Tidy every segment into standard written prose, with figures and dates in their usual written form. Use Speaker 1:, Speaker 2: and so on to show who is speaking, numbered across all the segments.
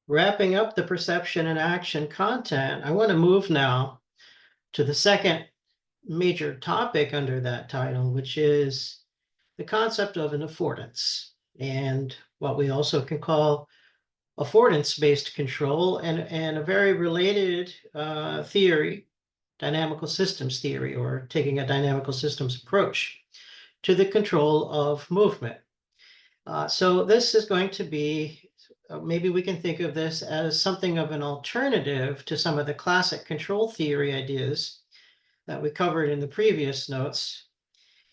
Speaker 1: Wrapping up the perception and action content, I want to move now to the second major topic under that title, which is the concept of an affordance and what we also can call affordance-based control and a very related theory, dynamical systems theory, or taking a dynamical systems approach to the control of movement. So this is going to be, maybe we can think of this as something of an alternative to some of the classic control theory ideas that we covered in the previous notes.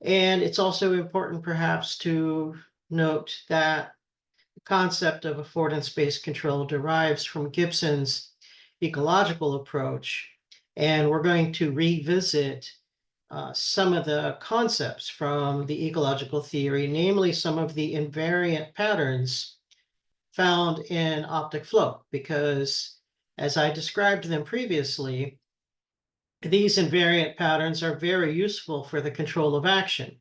Speaker 1: And it's also important perhaps to note that the concept of affordance-based control derives from Gibson's ecological approach. And we're going to revisit some of the concepts from the ecological theory, namely some of the invariant patterns found in optic flow, because as I described them previously, these invariant patterns are very useful for the control of action.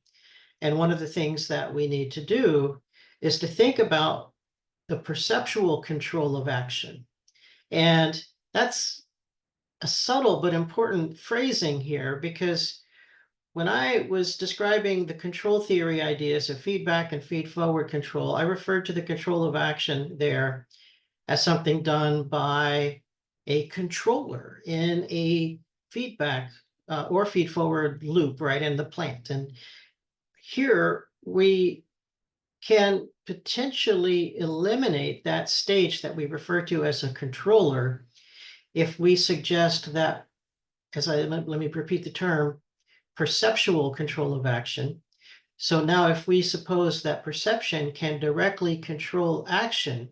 Speaker 1: And one of the things that we need to do is to think about the perceptual control of action. And that's a subtle but important phrasing here, because when I was describing the control theory ideas of feedback and feed-forward control, I referred to the control of action there as something done by a controller in a feedback or feed-forward loop right in the plant. And here we can potentially eliminate that stage that we refer to as a controller if we suggest that, let me repeat the term, perceptual control of action. So now if we suppose that perception can directly control action,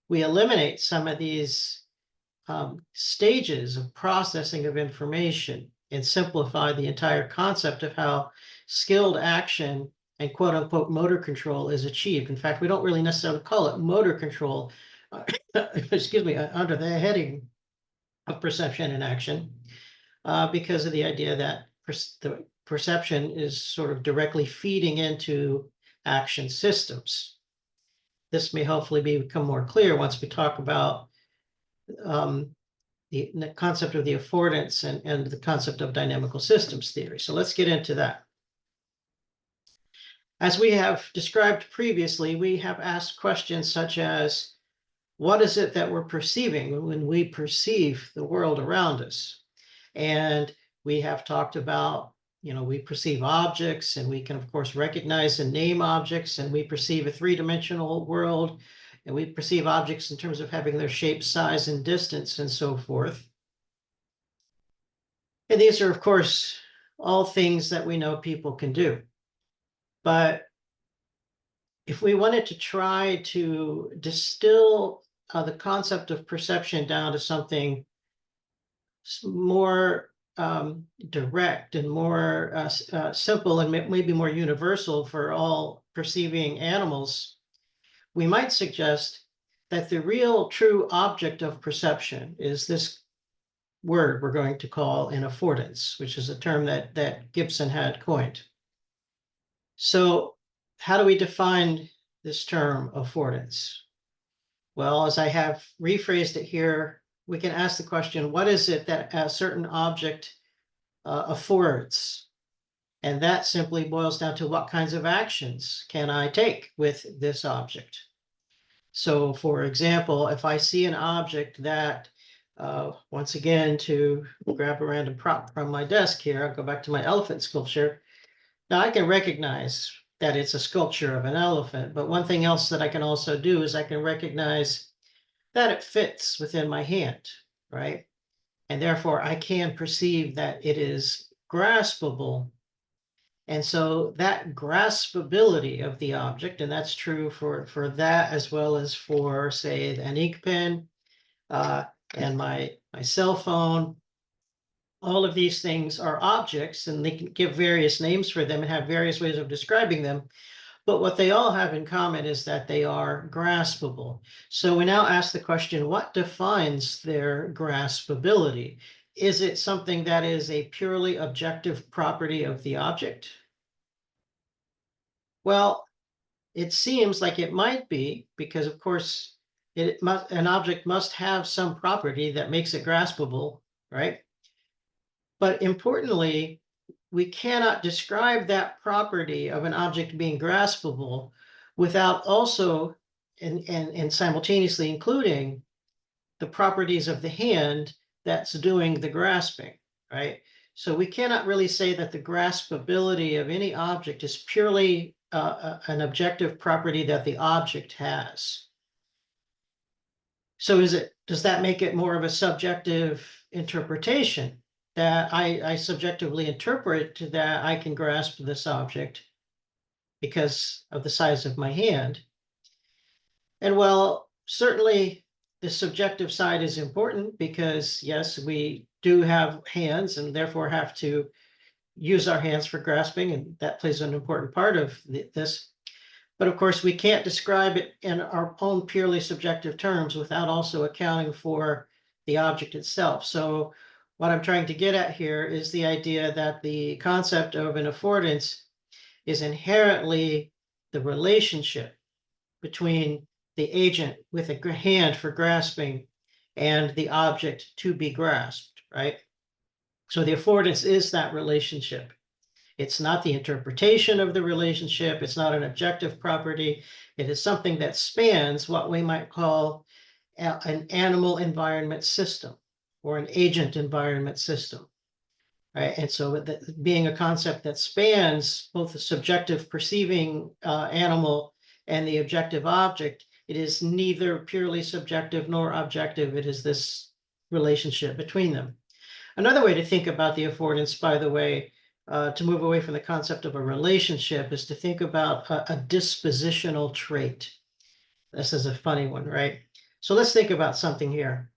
Speaker 1: we eliminate some of these stages of processing of information and simplify the entire concept of how skilled action and quote unquote motor control is achieved. In fact, we don't really necessarily call it motor control, excuse me, under the heading of perception and action, because of the idea that the perception is sort of directly feeding into action systems. This may hopefully become more clear once we talk about the concept of the affordance and the concept of dynamical systems theory. So let's get into that. As we have described previously, we have asked questions such as, what is it that we're perceiving when we perceive the world around us? And we have talked about, we perceive objects, and we can, of course, recognize and name objects, and we perceive a three-dimensional world, and we perceive objects in terms of having their shape, size, and distance, and so forth. And these are, of course, all things that we know people can do. But if we wanted to try to distill the concept of perception down to something more direct and more simple and maybe more universal for all perceiving animals, we might suggest that the real true object of perception is this word we're going to call an affordance, which is a term that Gibson had coined. So how do we define this term affordance? Well, as I have rephrased it here, we can ask the question, what is it that a certain object affords? And that simply boils down to what kinds of actions can I take with this object? So for example, if I see an object that, once again, to grab a random prop from my desk here, I'll go back to my elephant sculpture. Now I can recognize that it's a sculpture of an elephant, but one thing else that I can also do is I can recognize that it fits within my hand, right? And therefore I can perceive that it is graspable. And so that graspability of the object, and that's true for that as well as for, say, an ink pen and my cell phone. All of these things are objects, and they can give various names for them and have various ways of describing them. But what they all have in common is that they are graspable. So we now ask the question, what defines their graspability? Is it something that is a purely objective property of the object? Well, it seems like it might be, because of course, an object must have some property that makes it graspable, right? But importantly, we cannot describe that property of an object being graspable without also and simultaneously including the properties of the hand that's doing the grasping, right? So we cannot really say that the graspability of any object is purely an objective property that the object has. So does that make it more of a subjective interpretation that I subjectively interpret that I can grasp this object because of the size of my hand? And well, certainly the subjective side is important because yes, we do have hands and therefore have to use our hands for grasping, and that plays an important part of this. But of course, we can't describe it in our own purely subjective terms without also accounting for the object itself. So what I'm trying to get at here is the idea that the concept of an affordance is inherently the relationship between the agent with a hand for grasping and the object to be grasped, right? So the affordance is that relationship. It's not the interpretation of the relationship. It's not an objective property. It is something that spans what we might call an animal environment system or an agent environment system, right? And so being a concept that spans both the subjective perceiving animal and the objective object, it is neither purely subjective nor objective. It is this relationship between them. Another way to think about the affordance, by the way, to move away from the concept of a relationship, is to think about a dispositional trait. This is a funny one, right? So let's think about something here.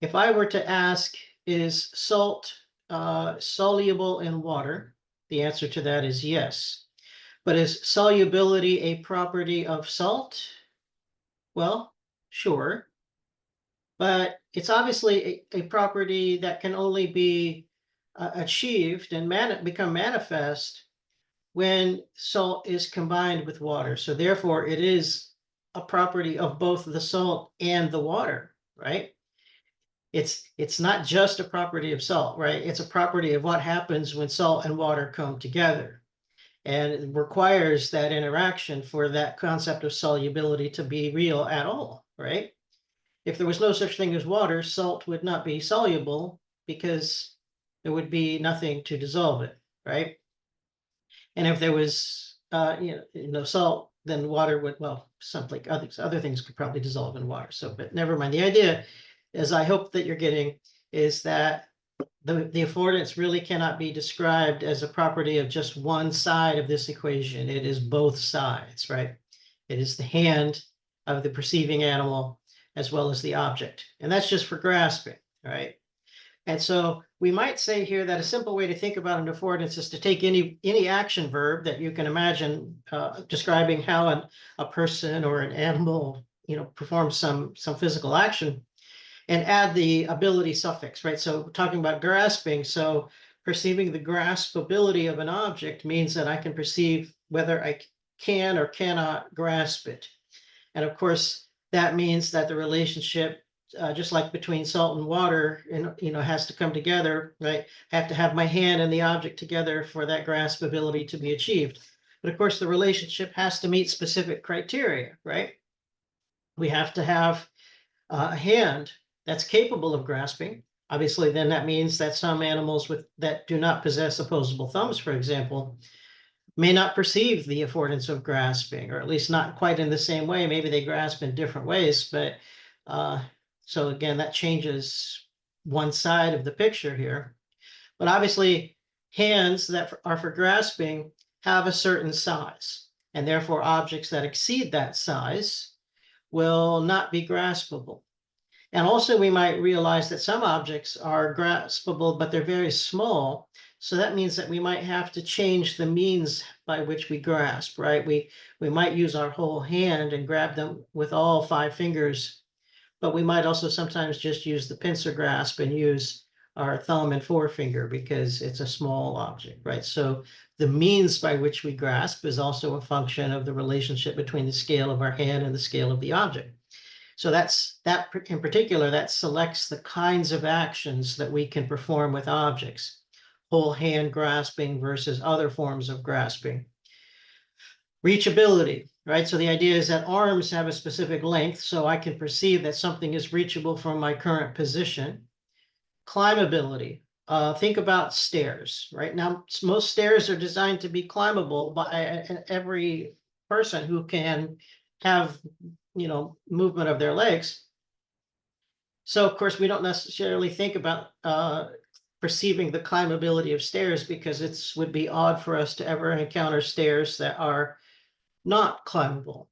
Speaker 1: If I were to ask, is salt soluble in water? The answer to that is yes. But is solubility a property of salt? Well, sure. But it's obviously a property that can only be achieved and become manifest when salt is combined with water. So therefore, it is a property of both the salt and the water, right? It's not just a property of salt, right? It's a property of what happens when salt and water come together. And it requires that interaction for that concept of solubility to be real at all, right? If there was no such thing as water, salt would not be soluble because there would be nothing to dissolve it, right? And if there was, salt, then water would, well, something, other things could probably dissolve in water. So, but never mind. The idea, as I hope that you're getting, is that the affordance really cannot be described as a property of just one side of this equation. It is both sides, right? It is the hand of the perceiving animal as well as the object. And that's just for grasping, right? And so we might say here that a simple way to think about an affordance is to take any action verb that you can imagine describing how a person or an animal, performs some physical action, and add the ability suffix, right? So talking about grasping, so perceiving the graspability of an object means that I can perceive whether I can or cannot grasp it. And of course, that means that the relationship, just like between salt and water, has to come together, right? I have to have my hand and the object together for that graspability to be achieved. But of course, the relationship has to meet specific criteria, right? We have to have a hand that's capable of grasping. Obviously, then that means that some animals that do not possess opposable thumbs, for example, may not perceive the affordance of grasping, or at least not quite in the same way. Maybe they grasp in different ways, but so again, that changes one side of the picture here. But obviously, hands that are for grasping have a certain size, and therefore objects that exceed that size will not be graspable. And also we might realize that some objects are graspable, but they're very small. So that means that we might have to change the means by which we grasp, right? We might use our whole hand and grab them with all 5 fingers, but we might also sometimes just use the pincer grasp and use our thumb and forefinger because it's a small object, right? So the means by which we grasp is also a function of the relationship between the scale of our hand and the scale of the object. So that in particular, that selects the kinds of actions that we can perform with objects. Whole hand grasping versus other forms of grasping. Reachability, right? So the idea is that arms have a specific length, so I can perceive that something is reachable from my current position. Climbability. Think about stairs, right? Now, most stairs are designed to be climbable by every person who can have, movement of their legs. So of course, we don't necessarily think about perceiving the climbability of stairs because it would be odd for us to ever encounter stairs that are not climbable.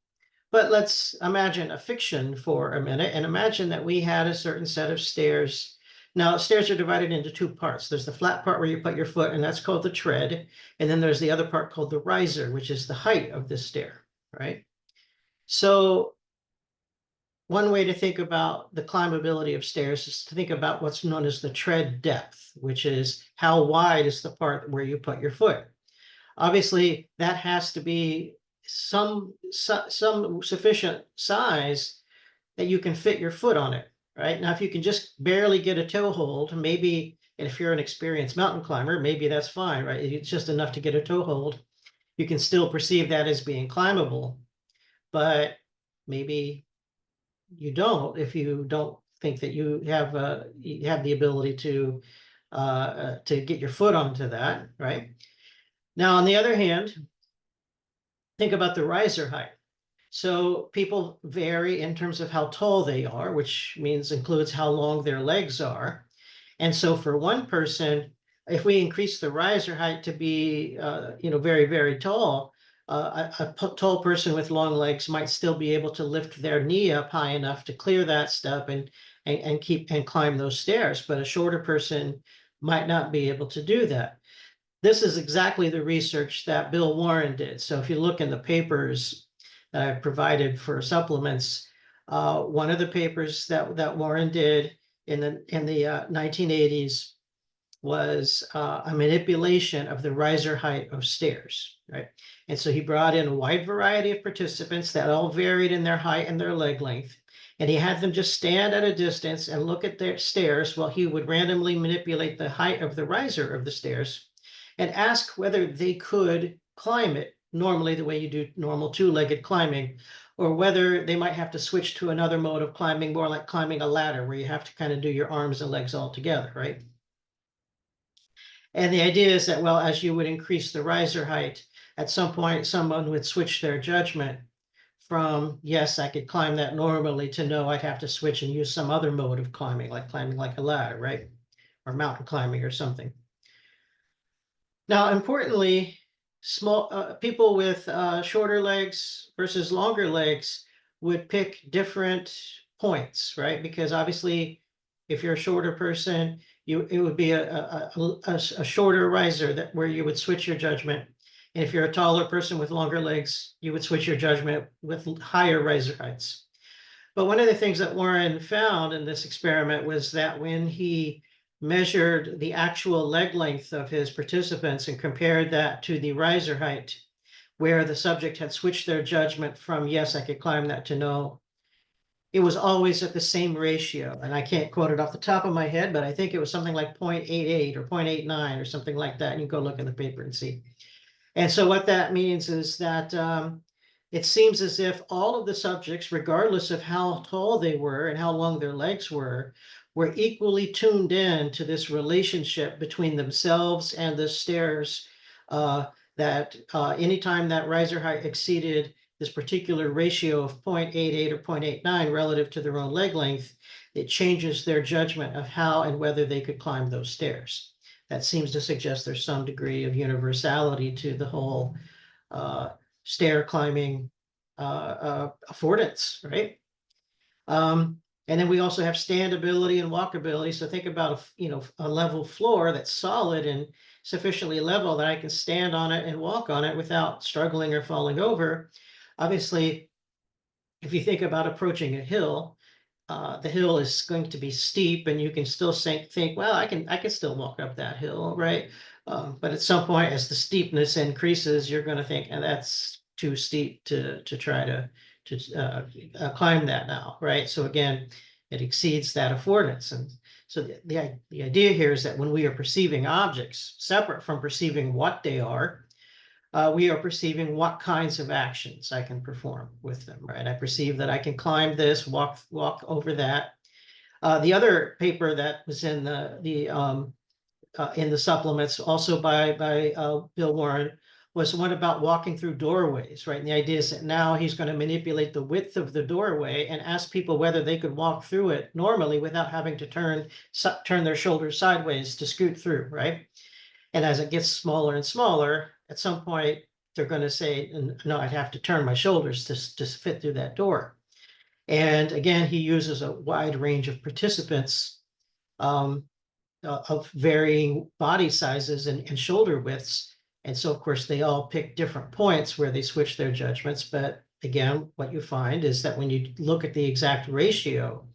Speaker 1: But let's imagine a fiction for a minute and imagine that we had a certain set of stairs. Now, stairs are divided into two parts. There's the flat part where you put your foot, and that's called the tread. And then there's the other part called the riser, which is the height of the stair, right? So one way to think about the climbability of stairs is to think about what's known as the tread depth, which is how wide is the part where you put your foot. Obviously, that has to be some sufficient size that you can fit your foot on it, right? Now, if you can just barely get a toe hold, maybe, and if you're an experienced mountain climber, maybe that's fine, right? It's just enough to get a toe hold. You can still perceive that as being climbable, but maybe you don't if you don't think that you have the ability to get your foot onto that, right? Now, on the other hand, think about the riser height. So people vary in terms of how tall they are, which means includes how long their legs are. And so for one person, if we increase the riser height to be, very, very tall, tall person with long legs might still be able to lift their knee up high enough to clear that step and keep and climb those stairs. But a shorter person might not be able to do that. This is exactly the research that Bill Warren did. So if you look in the papers that I've provided for supplements, one of the papers that Warren did in the 1980s was a manipulation of the riser height of stairs, right? And so he brought in a wide variety of participants that all varied in their height and their leg length. And he had them just stand at a distance and look at their stairs while he would randomly manipulate the height of the riser of the stairs and ask whether they could climb it normally the way you do normal two-legged climbing, or whether they might have to switch to another mode of climbing, more like climbing a ladder where you have to kind of do your arms and legs all together, right? And the idea is that, well, as you would increase the riser height, at some point, someone would switch their judgment from, yes, I could climb that normally, to no, I'd have to switch and use some other mode of climbing like a ladder, right? Or mountain climbing or something. Now, importantly, small people with shorter legs versus longer legs would pick different points, right? Because obviously, if you're a shorter person, it would be a shorter riser that where you would switch your judgment. And if you're a taller person with longer legs, you would switch your judgment with higher riser heights. But one of the things that Warren found in this experiment was that when he measured the actual leg length of his participants and compared that to the riser height, where the subject had switched their judgment from, yes, I could climb that, to no, it was always at the same ratio. And I can't quote it off the top of my head, but I think it was something like 0.88 or 0.89 or something like that. And you can go look in the paper and see. And so what that means is that it seems as if all of the subjects, regardless of how tall they were and how long their legs were equally tuned in to this relationship between themselves and the stairs, that anytime that riser height exceeded this particular ratio of 0.88 or 0.89 relative to their own leg length, it changes their judgment of how and whether they could climb those stairs. That seems to suggest there's some degree of universality to the whole stair climbing affordance, right? And then we also have standability and walkability. So think about a level floor that's solid and sufficiently level that I can stand on it and walk on it without struggling or falling over. Obviously, if you think about approaching a hill, the hill is going to be steep, and you can still think, well, I can still walk up that hill, right? But at some point, as the steepness increases, you're going to think, and that's too steep to try to climb that now, right? So again, it exceeds that affordance. And so the idea here is that when we are perceiving objects, separate from perceiving what they are, we are perceiving what kinds of actions I can perform with them, right? I perceive that I can climb this, walk over that. The other paper that was in the supplements, also by Bill Warren, was one about walking through doorways, right? And the idea is that now he's going to manipulate the width of the doorway and ask people whether they could walk through it normally without having to turn their shoulders sideways to scoot through, right? And as it gets smaller and smaller, at some point they're going to say, "No, I'd have to turn my shoulders to fit through that door." And again, he uses a wide range of participants. Of varying body sizes and shoulder widths. And so, of course, they all pick different points where they switch their judgments. But again, what you find is that when you look at the exact ratio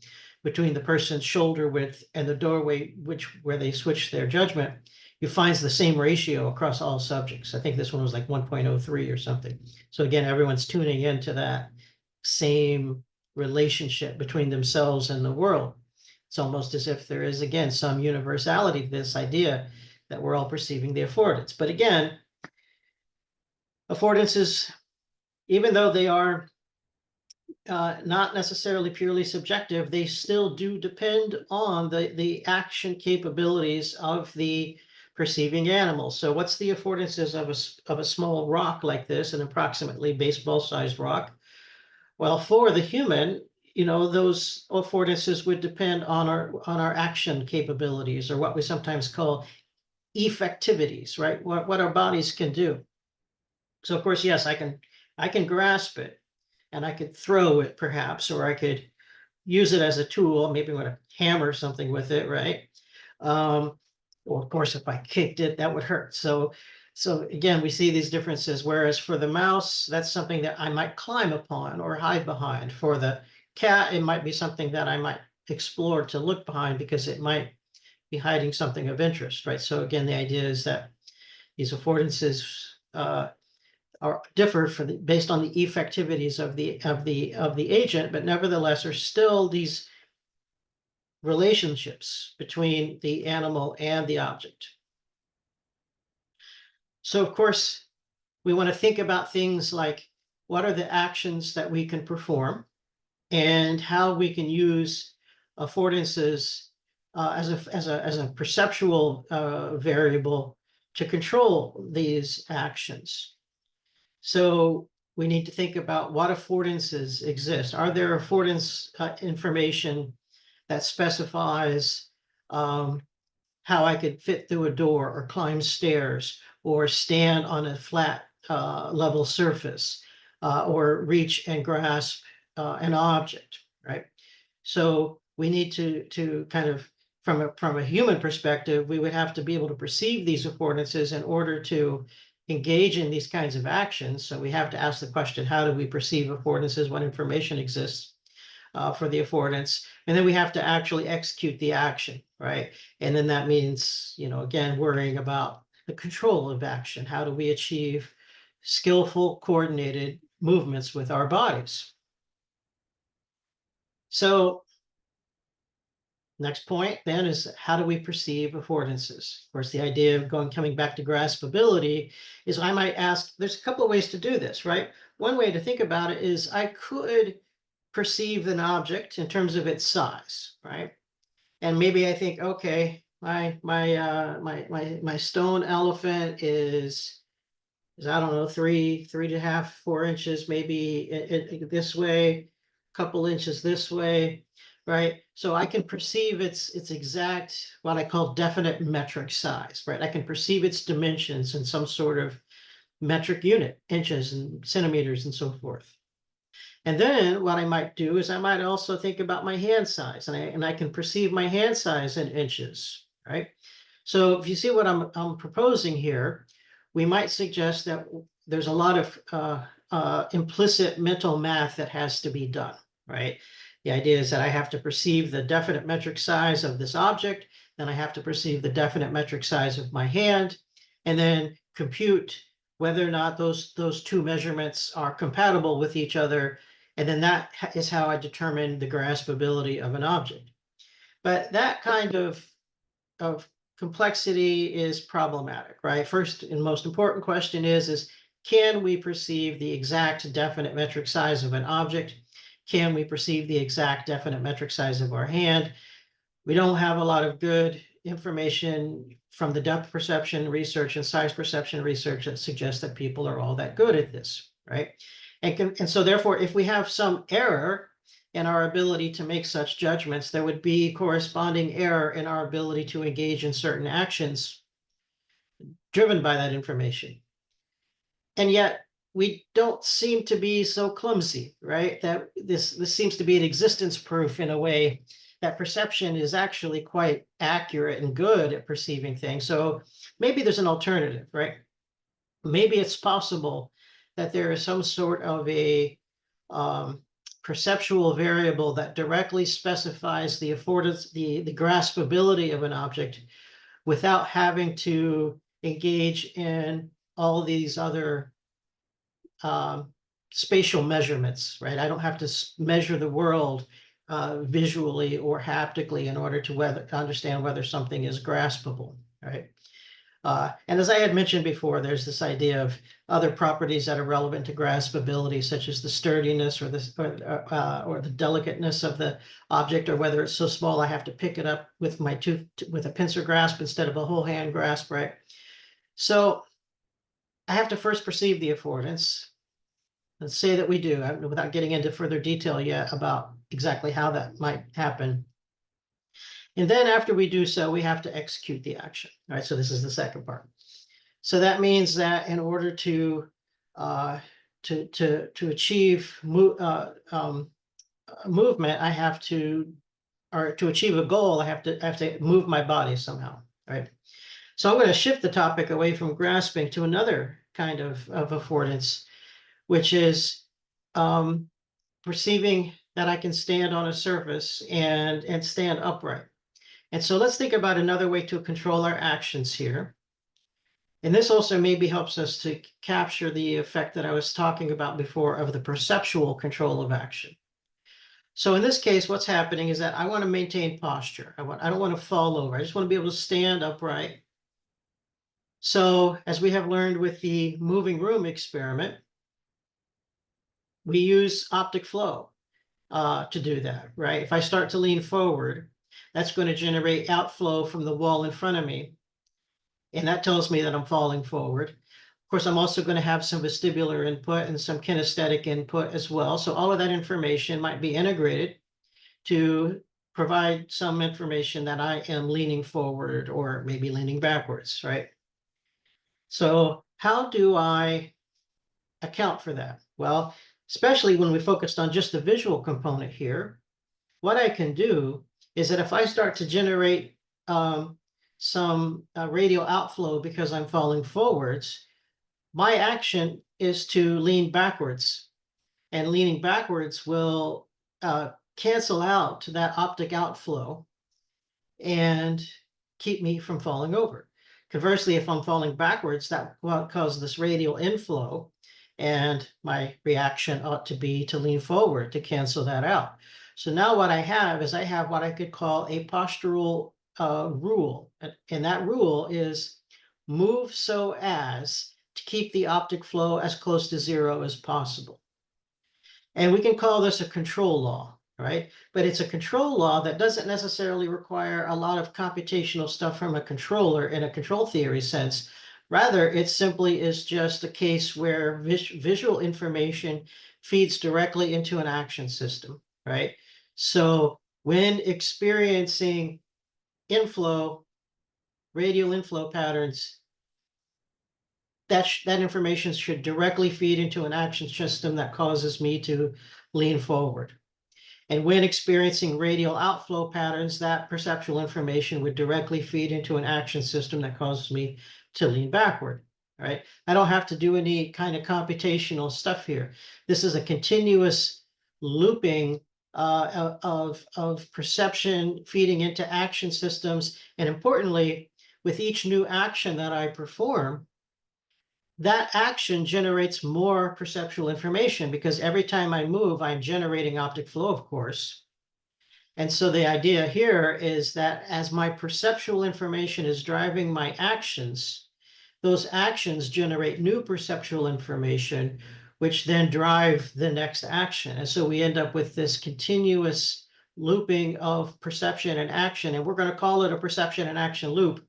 Speaker 1: between the person's shoulder width and the doorway, where they switch their judgment, you find the same ratio across all subjects. I think this one was like 1.03 or something. So again, everyone's tuning into that same relationship between themselves and the world. It's almost as if there is, again, some universality to this idea that we're all perceiving the affordance. But again, affordances, even though they are not necessarily purely subjective, they still do depend on the action capabilities of the perceiving animal. So what's the affordances of a small rock like this, an approximately baseball-sized rock? Well, for the human, those affordances would depend on our action capabilities, or what we sometimes call effectivities, right? What our bodies can do. So of course, yes, I can grasp it, and I could throw it perhaps, or I could use it as a tool. Maybe I'm going to hammer something with it, right? Or of course, if I kicked it, that would hurt. So again, we see these differences. Whereas for the mouse, that's something that I might climb upon or hide behind. For the cat, it might be something that I might explore to look behind because it might be hiding something of interest, right? So again, the idea is that these affordances differ based on the effectivities of the agent, but nevertheless are still these relationships between the animal and the object. So of course, we want to think about things like what are the actions that we can perform and how we can use affordances as a perceptual variable to control these actions. So we need to think about what affordances exist. Are there affordance information that specifies how I could fit through a door or climb stairs or stand on a flat level surface or reach and grasp an object, right? So we need to kind of, from a human perspective, we would have to be able to perceive these affordances in order to engage in these kinds of actions. So we have to ask the question, how do we perceive affordances? What information exists for the affordance? And then we have to actually execute the action, right? And then that means, again, worrying about the control of action. How do we achieve skillful, coordinated movements with our bodies? So next point then is, how do we perceive affordances? Of course, the idea of coming back to graspability is, I might ask, there's a couple of ways to do this, right? One way to think about it is I could perceive an object in terms of its size, right? And maybe I think, okay, my stone elephant is I don't know, 3.5, 4 inches, maybe this way, a couple inches this way, right? So I can perceive its exact, what I call definite metric size, right? I can perceive its dimensions in some sort of metric unit, inches and centimeters and so forth. And then what I might do is I might also think about my hand size, and I can perceive my hand size in inches, right? So if you see what I'm proposing here, we might suggest that there's a lot of implicit mental math that has to be done, right? The idea is that I have to perceive the definite metric size of this object, then I have to perceive the definite metric size of my hand, and then compute whether or not those two measurements are compatible with each other, And then that is how I determine the graspability of an object. But that kind of complexity is problematic, right? First and most important question is can we perceive the exact definite metric size of an object? Can we perceive the exact definite metric size of our hand? We don't have a lot of good information from the depth perception research and size perception research that suggests that people are all that good at this, right? And so therefore, if we have some error in our ability to make such judgments, there would be corresponding error in our ability to engage in certain actions driven by that information. And yet we don't seem to be so clumsy, right? That this seems to be an existence proof in a way that perception is actually quite accurate and good at perceiving things. So maybe there's an alternative, right? Maybe it's possible that there is some sort of a perceptual variable that directly specifies the affordance, the graspability of an object without having to engage in all these other spatial measurements, right? I don't have to measure the world visually or haptically in order to understand whether something is graspable, right? And as I had mentioned before, there's this idea of other properties that are relevant to graspability, such as the sturdiness or the delicateness of the object, or whether it's so small I have to pick it up with my tooth with a pincer grasp instead of a whole hand grasp, right? So I have to first perceive the affordance. Let's say that we do, without getting into further detail yet about exactly how that might happen. And then after we do so, we have to execute the action. All right, so this is the second part. So that means that in order to achieve movement, I have to, or to achieve a goal, I have to move my body somehow. Right. So I'm going to shift the topic away from grasping to another kind of affordance, which is perceiving that I can stand on a surface and stand upright. And so let's think about another way to control our actions here. And this also maybe helps us to capture the effect that I was talking about before of the perceptual control of action. So in this case, what's happening is that I want to maintain posture. I don't want to fall over. I just want to be able to stand upright. So as we have learned with the moving room experiment, we use optic flow to do that, right? If I start to lean forward, that's going to generate outflow from the wall in front of me. And that tells me that I'm falling forward. Of course, I'm also going to have some vestibular input and some kinesthetic input as well. So all of that information might be integrated to provide some information that I am leaning forward or maybe leaning backwards, right? So how do I account for that? Well, especially when we focused on just the visual component here, what I can do is that if I start to generate some radial outflow because I'm falling forwards, my action is to lean backwards. And leaning backwards will cancel out that optic outflow and keep me from falling over. Conversely, if I'm falling backwards, that will cause this radial inflow, and my reaction ought to be to lean forward to cancel that out. So now what I have is I have what I could call a postural rule. And that rule is move so as to keep the optic flow as close to zero as possible. And we can call this a control law, right? But it's a control law that doesn't necessarily require a lot of computational stuff from a controller in a control theory sense. Rather, it simply is just a case where visual information feeds directly into an action system, right? So when experiencing inflow, radial inflow patterns, that information should directly feed into an action system that causes me to lean forward. And when experiencing radial outflow patterns, that perceptual information would directly feed into an action system that causes me to lean backward, right? I don't have to do any kind of computational stuff here. This is a continuous looping of perception feeding into action systems. And importantly, with each new action that I perform, that action generates more perceptual information because every time I move, I'm generating optic flow, of course. And so the idea here is that as my perceptual information is driving my actions, those actions generate new perceptual information, which then drive the next action. And so we end up with this continuous looping of perception and action, and we're going to call it a perception and action loop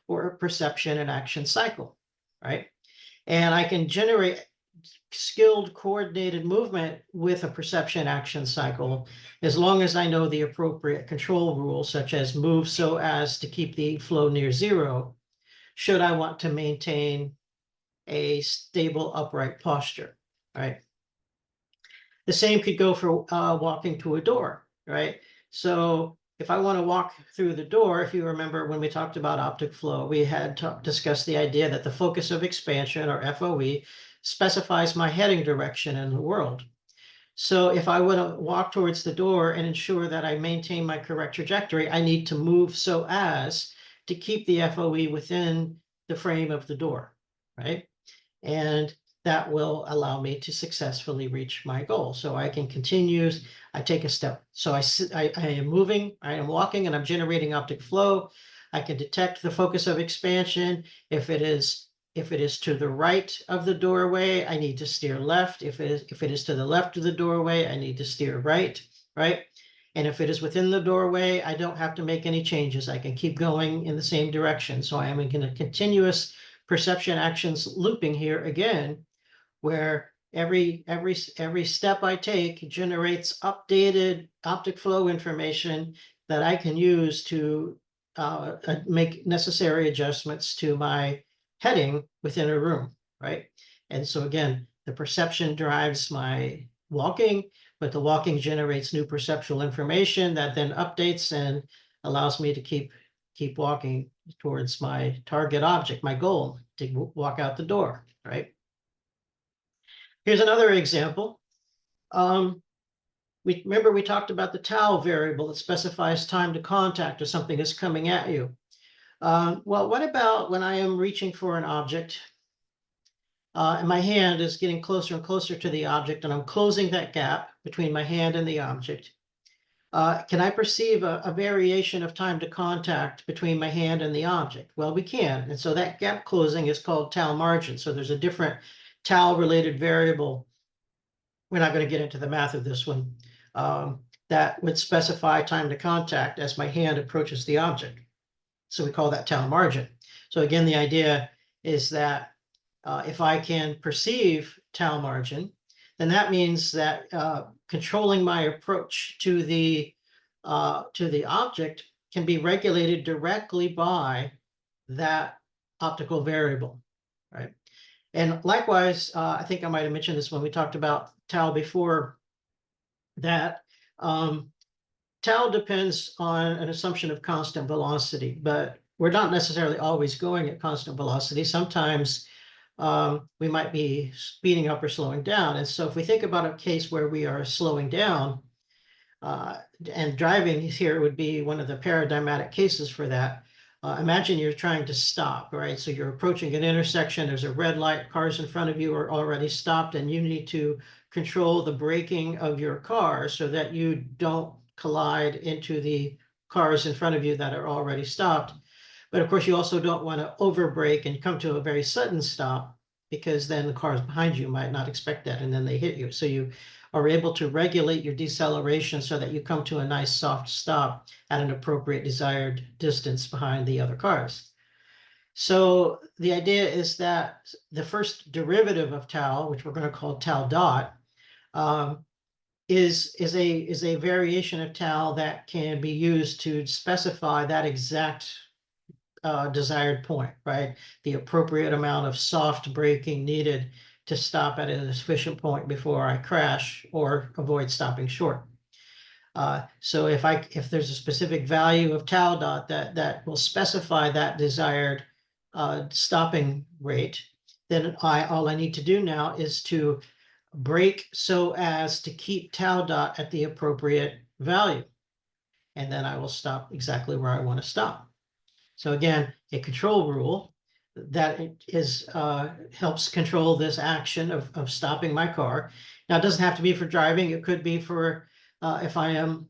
Speaker 1: or a perception and action cycle, right? And I can generate skilled coordinated movement with a perception action cycle, as long as I know the appropriate control rules, such as move so as to keep the flow near zero, should I want to maintain a stable upright posture, right? The same could go for walking to a door, right? So if I want to walk through the door, if you remember when we talked about optic flow, we had discussed the idea that the focus of expansion, or FOE, specifies my heading direction in the world. So if I want to walk towards the door and ensure that I maintain my correct trajectory, I need to move so as to keep the FOE within the frame of the door, right? And that will allow me to successfully reach my goal. So I can continue, I take a step. So I am moving, I am walking, and I'm generating optic flow. I can detect the focus of expansion. If it is to the right of the doorway, I need to steer left. If it is to the left of the doorway, I need to steer right, right? And if it is within the doorway, I don't have to make any changes. I can keep going in the same direction. So I am in a continuous perception actions looping here again, where every step I take generates updated optic flow information that I can use to make necessary adjustments to my heading within a room, right? And so again, the perception drives my walking, but the walking generates new perceptual information that then updates and allows me to keep walking towards my target object, my goal, to walk out the door, right? Here's another example. Remember we talked about the tau variable that specifies time to contact or something is coming at you. Well, what about when I am reaching for an object and my hand is getting closer and closer to the object, and I'm closing that gap between my hand and the object? Can I perceive a variation of time to contact between my hand and the object? Well, we can. And so that gap closing is called tau margin. So there's a different tau-related variable. We're not going to get into the math of this one. That would specify time to contact as my hand approaches the object. So we call that tau margin. So again, the idea is that if I can perceive tau margin, then that means that controlling my approach to the object can be regulated directly by that optical variable, right? And likewise, I think I might have mentioned this when we talked about tau before, that tau depends on an assumption of constant velocity, but we're not necessarily always going at constant velocity. Sometimes we might be speeding up or slowing down. And so if we think about a case where we are slowing down, and driving here would be one of the paradigmatic cases for that. Imagine you're trying to stop, right? So you're approaching an intersection, there's a red light, cars in front of you are already stopped, and you need to control the braking of your car so that you don't collide into the cars in front of you that are already stopped. But of course, you also don't want to overbrake and come to a very sudden stop, because then the cars behind you might not expect that, and then they hit you. So you are able to regulate your deceleration so that you come to a nice soft stop at an appropriate desired distance behind the other cars. So the idea is that the first derivative of tau, which we're going to call tau dot, is a variation of tau that can be used to specify that exact desired point, right? The appropriate amount of soft braking needed to stop at a sufficient point before I crash or avoid stopping short. So if there's a specific value of tau dot that will specify that desired stopping rate, then all I need to do now is to brake so as to keep tau dot at the appropriate value. And then I will stop exactly where I want to stop. So again, a control rule that helps control this action of stopping my car. Now, it doesn't have to be for driving. It could be for if I am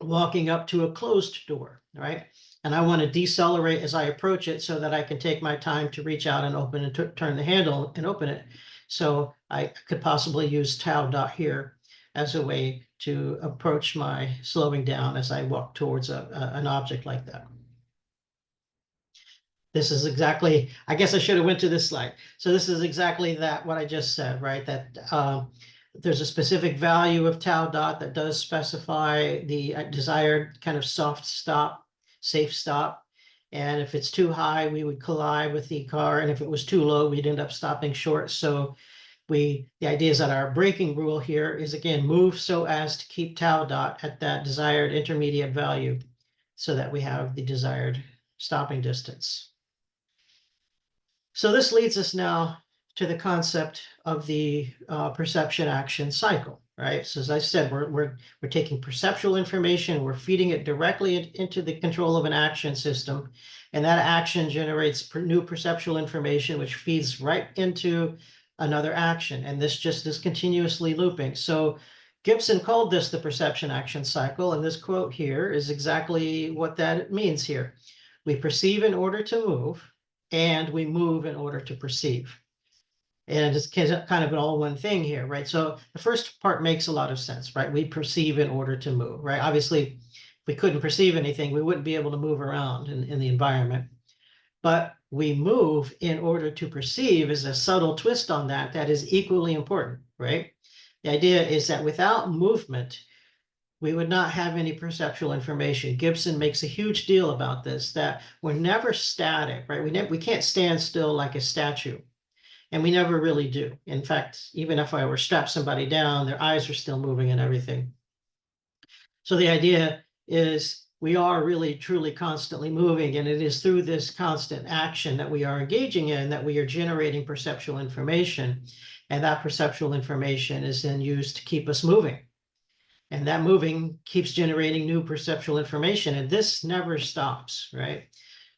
Speaker 1: walking up to a closed door, right? And I want to decelerate as I approach it so that I can take my time to reach out and open and turn the handle and open it. So I could possibly use tau dot here as a way to approach my slowing down as I walk towards an object like that. This is exactly, I guess I should have went to this slide. So this is exactly that, what I just said, right? That there's a specific value of tau dot that does specify the desired kind of soft stop, safe stop. And if it's too high, we would collide with the car. And if it was too low, we'd end up stopping short. So the idea is that our braking rule here is, again, move so as to keep tau dot at that desired intermediate value so that we have the desired stopping distance. So this leads us now to the concept of the perception action cycle, right? So as I said, we're taking perceptual information, we're feeding it directly into the control of an action system, and that action generates new perceptual information, which feeds right into another action, and this just is continuously looping. So Gibson called this the perception action cycle, and this quote here is exactly what that means here. We perceive in order to move, and we move in order to perceive. And it's kind of an all one thing here, right? So the first part makes a lot of sense, right? We perceive in order to move, right? Obviously, if we couldn't perceive anything, we wouldn't be able to move around in the environment. But we move in order to perceive is a subtle twist on that that is equally important, right? The idea is that without movement, we would not have any perceptual information. Gibson makes a huge deal about this, that we're never static, right? We can't stand still like a statue, and we never really do. In fact, even if I were strap somebody down, their eyes are still moving and everything. So the idea is we are really truly constantly moving, and it is through this constant action that we are engaging in that we are generating perceptual information, and that perceptual information is then used to keep us moving. And that moving keeps generating new perceptual information, and this never stops, right?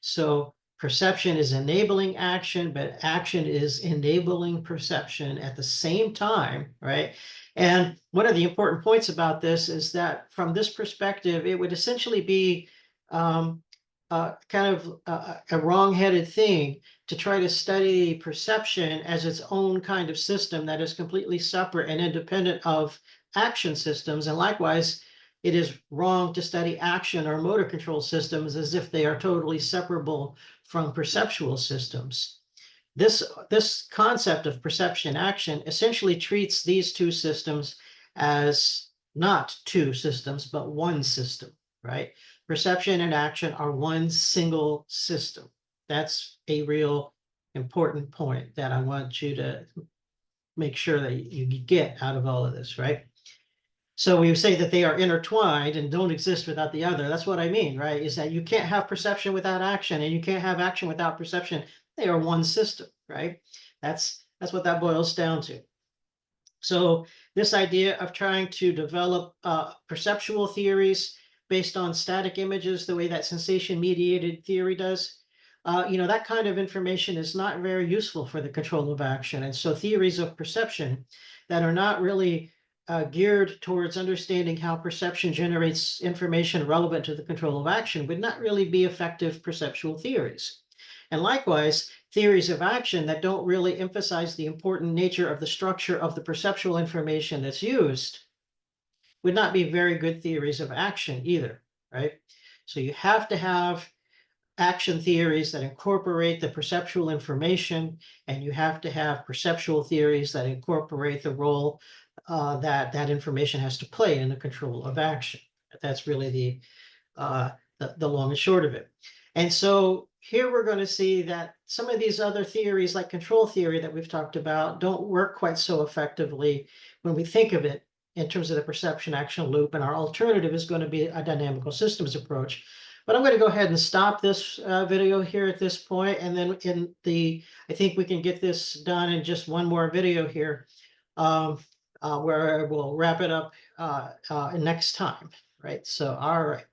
Speaker 1: So perception is enabling action, but action is enabling perception at the same time, right? And one of the important points about this is that from this perspective, it would essentially be kind of a wrong-headed thing to try to study perception as its own kind of system that is completely separate and independent of action systems. And likewise, it is wrong to study action or motor control systems as if they are totally separable from perceptual systems. This concept of perception action essentially treats these two systems as not two systems, but one system, right? Perception and action are one single system. That's a real important point that I want you to make sure that you get out of all of this, right? So we say that they are intertwined and don't exist without the other. That's what I mean, right? Is that you can't have perception without action, and you can't have action without perception. They are one system, right? That's what that boils down to. So this idea of trying to develop perceptual theories based on static images, the way that sensation-mediated theory does, that kind of information is not very useful for the control of action. And so theories of perception that are not really geared towards understanding how perception generates information relevant to the control of action would not really be effective perceptual theories. And likewise, theories of action that don't really emphasize the important nature of the structure of the perceptual information that's used would not be very good theories of action either, right? So you have to have action theories that incorporate the perceptual information, and you have to have perceptual theories that incorporate the role that information has to play in the control of action. That's really the long and short of it. And so here we're going to see that some of these other theories, like control theory that we've talked about, don't work quite so effectively when we think of it in terms of the perception action loop. And our alternative is going to be a dynamical systems approach. But I'm going to go ahead and stop this video here at this point, and then I think we can get this done in just one more video here, where we'll wrap it up next time, right? So, all right.